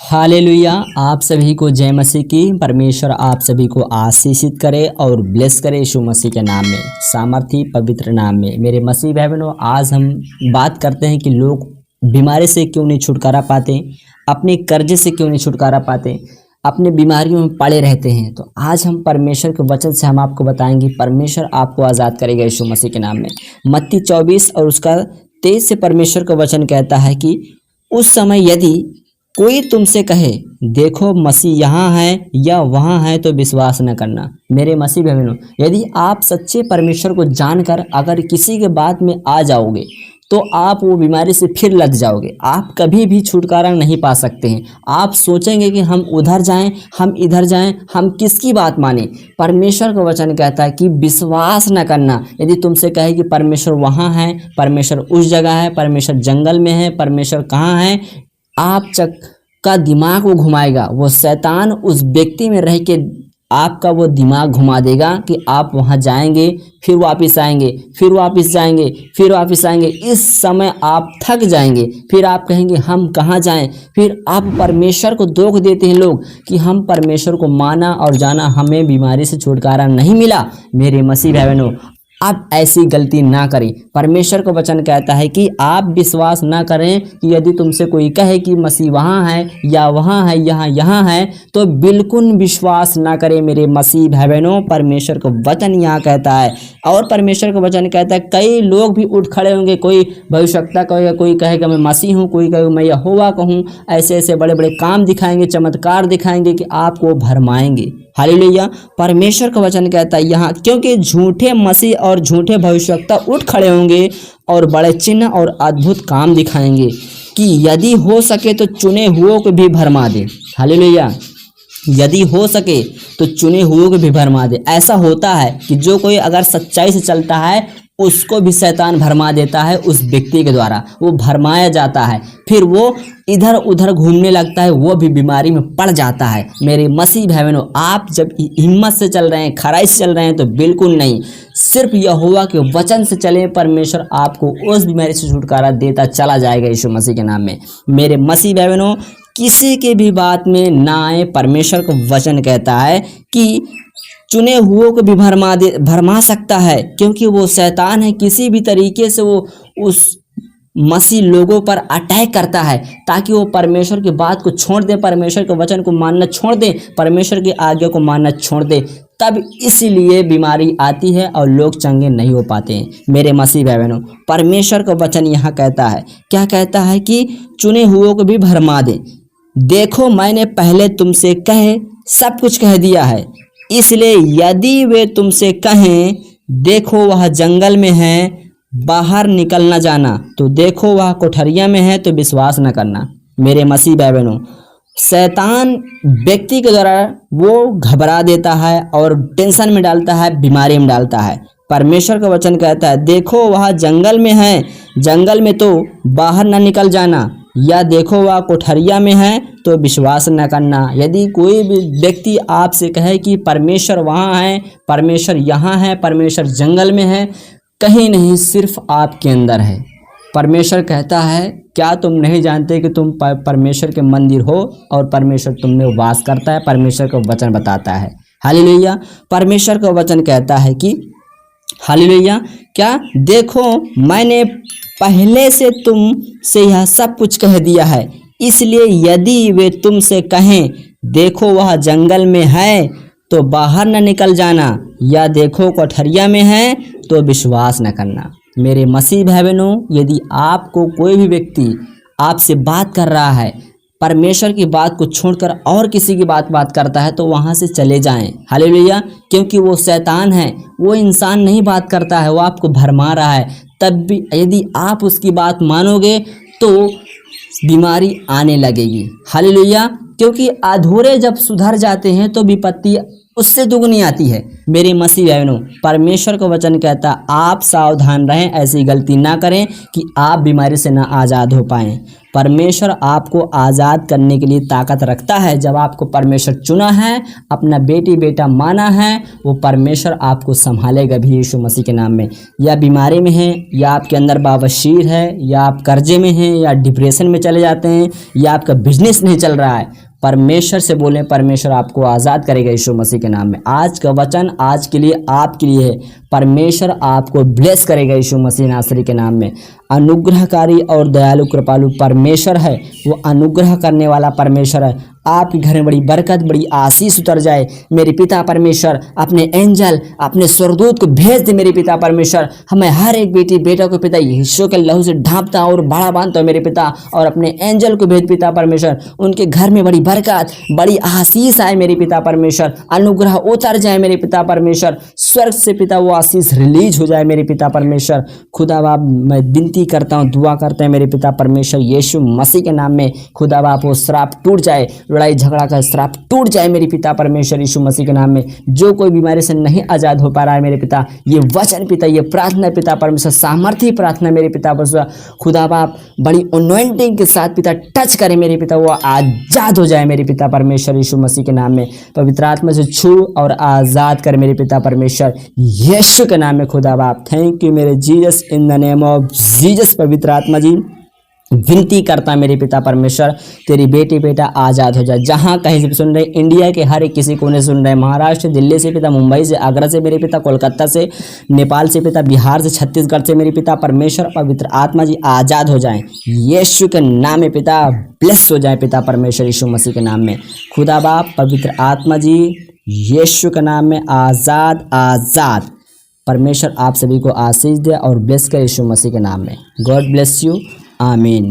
Hallelujah. आप सभी को जय मसीह की। परमेश्वर आप सभी को आशीषित करे और ब्लेस करे यीशु मसीह के नाम में, सामर्थी पवित्र नाम में। मेरे मसीह भाई बहनों, आज हम बात करते हैं कि लोग बीमारी से क्यों नहीं छुटकारा पाते, अपने कर्जे से क्यों नहीं छुटकारा पाते, अपने बीमारियों में पड़े रहते हैं। तो आज हम परमेश्वर के वचन से हम आपको बताएंगे परमेश्वर आपको आज़ाद करेगा यीशु मसीह के नाम में। मत्ती 24 और उसका 23 से परमेश्वर का वचन कहता है कि उस समय यदि कोई तुमसे कहे देखो मसीह यहाँ है या वहाँ है तो विश्वास न करना। मेरे मसीह बहनों, यदि आप सच्चे परमेश्वर को जानकर अगर किसी के बात में आ जाओगे तो आप वो बीमारी से फिर लग जाओगे। आप कभी भी छुटकारा नहीं पा सकते हैं। आप सोचेंगे कि हम उधर जाएं, हम इधर जाएं, हम किसकी बात माने। परमेश्वर का वचन कहता है कि विश्वास न करना। यदि तुमसे कहे कि परमेश्वर वहाँ है, परमेश्वर उस जगह है, परमेश्वर जंगल में है, परमेश्वर कहाँ है, आप का दिमाग वो घुमाएगा। वो शैतान उस व्यक्ति में रह के आपका वो दिमाग घुमा देगा कि आप वहाँ जाएंगे, फिर वापस आएंगे, फिर वापस जाएंगे, फिर वापस आएंगे। इस समय आप थक जाएंगे, फिर आप कहेंगे हम कहाँ जाएं। फिर आप परमेश्वर को दोष देते हैं लोग कि हम परमेश्वर को माना और जाना, हमें बीमारी से छुटकारा नहीं मिला। मेरे मसीह भाई बहनों, आप ऐसी गलती ना करें। परमेश्वर का वचन कहता है कि आप विश्वास ना करें कि यदि तुमसे कोई कहे कि मसीह वहाँ है या वहाँ है, यहाँ है, तो बिल्कुल विश्वास ना करें। मेरे मसीह भाई बहनों, परमेश्वर का वचन यहाँ कहता है। और परमेश्वर का वचन कहता है कई लोग भी उठ खड़े होंगे, कोई भविष्यवक्ता कहेगा, कोई कहेगा मैं मसीह हूँ, कोई कहेगा मैं यहोवा कहूँ। ऐसे ऐसे बड़े बड़े काम दिखाएंगे, चमत्कार दिखाएंगे कि आपको भरमाएंगे। हालेलुया। परमेश्वर का वचन कहता है यहाँ, क्योंकि झूठे मसीह और झूठे भविष्यवक्ता उठ खड़े होंगे और बड़े चिन्ह और अद्भुत काम दिखाएंगे कि यदि हो सके तो चुने हुओं को भी भरमा दे। हालेलुया। यदि हो सके तो चुने हुओं को भी भरमा दे। ऐसा होता है कि जो कोई अगर सच्चाई से चलता है उसको भी शैतान भरमा देता है। उस व्यक्ति के द्वारा वो भरमाया जाता है, फिर वो इधर उधर घूमने लगता है, वो भी बीमारी में पड़ जाता है। मेरे मसीह भाई बहनों, आप जब हिम्मत से चल रहे हैं, खराई से चल रहे हैं तो बिल्कुल नहीं, सिर्फ यहोवा के वचन से चलें। परमेश्वर आपको उस बीमारी से छुटकारा देता चला जाएगा यीशु मसीह के नाम में। मेरे मसीह भाई बहनों, किसी के भी बात में ना आए। परमेश्वर का वचन कहता है कि चुने हुओं को भी भरमा सकता है, क्योंकि वो शैतान है। किसी भी तरीके से वो उस मसीह लोगों पर अटैक करता है ताकि वो परमेश्वर की बात को छोड़ दे, परमेश्वर के वचन को मानना छोड़ दे, परमेश्वर की आज्ञा को मानना छोड़ दे। तब इसलिए बीमारी आती है और लोग चंगे नहीं हो पाते हैं। मेरे मसीह भाई बहनों, परमेश्वर का वचन यहाँ कहता है, क्या कहता है कि चुने हुओं को भी भरमा दे। देखो मैंने पहले तुमसे कहे सब कुछ कह दिया है, इसलिए यदि वे तुमसे कहें देखो वह जंगल में है, बाहर निकल न जाना, तो देखो वह कोठरिया में है तो विश्वास न करना। मेरे मसीह भाई बहनों, शैतान व्यक्ति के द्वारा वो घबरा देता है और टेंशन में डालता है, बीमारी में डालता है। परमेश्वर का वचन कहता है देखो वह जंगल में है, जंगल में तो बाहर न निकल जाना, या देखो वह कोठरिया में है तो विश्वास न करना। यदि कोई भी व्यक्ति आपसे कहे कि परमेश्वर वहाँ है, परमेश्वर यहाँ है, परमेश्वर जंगल में है, कहीं नहीं, सिर्फ आपके अंदर है। परमेश्वर कहता है क्या तुम नहीं जानते कि तुम परमेश्वर के मंदिर हो और परमेश्वर तुम में वास करता है। परमेश्वर का वचन बताता है। हालेलुया। परमेश्वर का वचन कहता है कि हालेलुया, क्या देखो मैंने पहले से तुमसे यह सब कुछ कह दिया है, इसलिए यदि वे तुमसे कहें देखो वह जंगल में है तो बाहर न निकल जाना, या देखो कोठरिया में है तो विश्वास न करना। मेरे मसीह भाई बहनों, यदि आपको कोई भी व्यक्ति आपसे बात कर रहा है, परमेश्वर की बात को छोड़कर और किसी की बात करता है, तो वहाँ से चले जाएं। हालेलुया। क्योंकि वो शैतान है, वो इंसान नहीं बात करता है, वो आपको भरमा रहा है। तब भी यदि आप उसकी बात मानोगे तो बीमारी आने लगेगी। हालेलुया। क्योंकि अधूरे जब सुधर जाते हैं तो विपत्ति उससे दुगनी आती है। मेरे मसीह बहनों, परमेश्वर का वचन कहता है आप सावधान रहें, ऐसी गलती ना करें कि आप बीमारी से ना आज़ाद हो पाएं। परमेश्वर आपको आज़ाद करने के लिए ताकत रखता है। जब आपको परमेश्वर चुना है, अपना बेटी बेटा माना है, वो परमेश्वर आपको संभालेगा भी यीशु मसीह के नाम में। या बीमारी में है, या आपके अंदर बवासीर है, या आप कर्जे में हैं, या डिप्रेशन में चले जाते हैं, या आपका बिजनेस नहीं चल रहा है, परमेश्वर से बोलें, परमेश्वर आपको आज़ाद करेगा यीशु मसीह के नाम में। आज का वचन आज के लिए आपके लिए है। परमेश्वर आपको ब्लेस करेगा यीशु मसीह नासरी के नाम में। अनुग्रहकारी और दयालु कृपालु परमेश्वर है, वो अनुग्रह करने वाला परमेश्वर है। आपके घर में बड़ी बरकत, बड़ी आशीष उतर जाए। मेरे पिता परमेश्वर अपने एंजल, अपने स्वर्गदूत को भेज दे। मेरे पिता परमेश्वर हमें हर एक बेटी बेटा को पिता यीशु के लहू से ढांपता और बड़ा बांधता है मेरे पिता, और अपने एंजल को भेज पिता परमेश्वर। उनके घर में बड़ी बरकत, बड़ी आशीष आए मेरे पिता परमेश्वर। अनुग्रह उतर जाए मेरे पिता परमेश्वर। स्वर्ग से पिता वो आशीष रिलीज हो जाए मेरे पिता परमेश्वर। खुदा बाप मैं विनती करता हूँ, दुआ करते हैं मेरे पिता परमेश्वर यीशु मसीह के नाम में। खुदा बाप वो श्राप टूट जाए, लड़ाई झगड़ा का श्राप टूट जाए मेरे पिता परमेश्वर यीशु मसीह के नाम में। जो कोई बीमारी से नहीं आज़ाद हो पा रहा है मेरे पिता, ये वचन पिता, ये प्रार्थना पिता परमेश्वर, सामर्थ्य प्रार्थना मेरे पिता परमेश्वर। खुदा बाप बड़ी अनॉइंटिंग के साथ पिता टच करे मेरे पिता, वो आज़ाद हो जाए मेरे पिता परमेश्वर यीशु मसीह के नाम में। पवित्र आत्मा से छू और आज़ाद कर मेरे पिता परमेश्वर यीशु के नाम में। खुदा बाप थैंक यू मेरे Jesus, in the name of Jesus. पवित्र आत्मा जी विनती करता मेरे पिता परमेश्वर, तेरी बेटी बेटा आज़ाद हो जाए। जहाँ कहीं से भी सुन रहे, इंडिया के हर एक किसी कोने सुन रहे, महाराष्ट्र, दिल्ली से पिता, मुंबई से, आगरा से मेरे पिता, कोलकाता से, नेपाल से पिता, बिहार से, छत्तीसगढ़ से मेरे पिता परमेश्वर, पवित्र आत्मा जी आज़ाद हो जाएं यीशु के नाम में पिता। ब्लेस हो जाए पिता परमेश्वर यीशु मसीह के नाम में। खुदा बाप पवित्र आत्मा जी यीशु के नाम में आज़ाद आज़ाद। परमेश्वर आप सभी को आशीष दे और ब्लेस करे यीशु मसीह के नाम में। गॉड ब्लेस यू, आमीन।